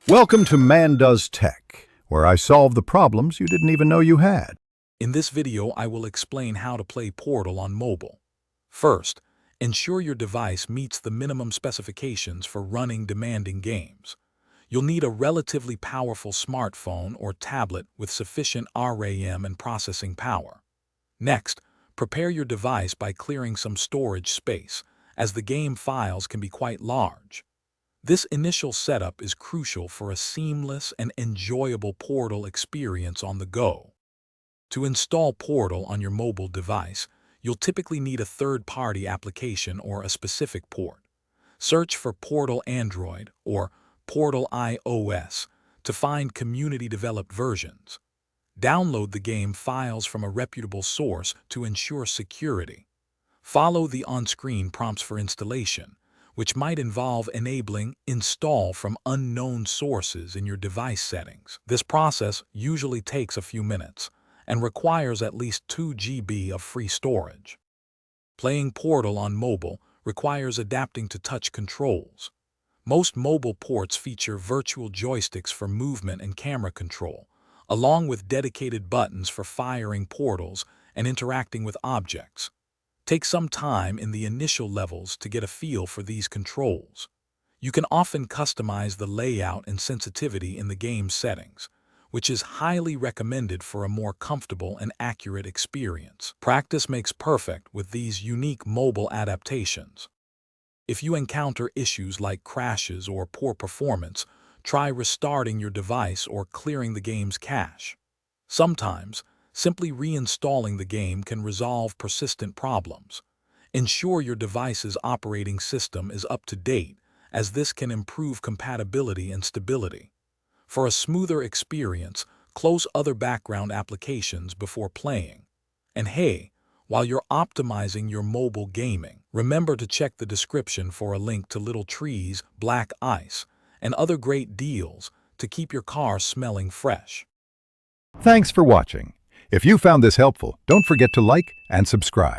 Welcome to Man Does Tech, where I solve the problems you didn't even know you had. In this video, I will explain how to play Portal on mobile. First, ensure your device meets the minimum specifications for running demanding games. You'll need a relatively powerful smartphone or tablet with sufficient RAM and processing power. Next, prepare your device by clearing some storage space, as the game files can be quite large. This initial setup is crucial for a seamless and enjoyable Portal experience on the go. To install Portal on your mobile device, you'll typically need a third-party application or a specific port. Search for Portal Android or Portal iOS to find community-developed versions. Download the game files from a reputable source to ensure security. Follow the on-screen prompts for installation, which might involve enabling install from unknown sources in your device settings. This process usually takes a few minutes and requires at least 2 GB of free storage. Playing Portal on mobile requires adapting to touch controls. Most mobile ports feature virtual joysticks for movement and camera control, along with dedicated buttons for firing portals and interacting with objects. Take some time in the initial levels to get a feel for these controls. You can often customize the layout and sensitivity in the game's settings, which is highly recommended for a more comfortable and accurate experience. Practice makes perfect with these unique mobile adaptations. If you encounter issues like crashes or poor performance, try restarting your device or clearing the game's cache. Sometimes, simply reinstalling the game can resolve persistent problems. Ensure your device's operating system is up to date, as this can improve compatibility and stability. For a smoother experience, close other background applications before playing. And hey, while you're optimizing your mobile gaming, remember to check the description for a link to Little Trees, Black Ice, and other great deals to keep your car smelling fresh. Thanks for watching. If you found this helpful, don't forget to like and subscribe.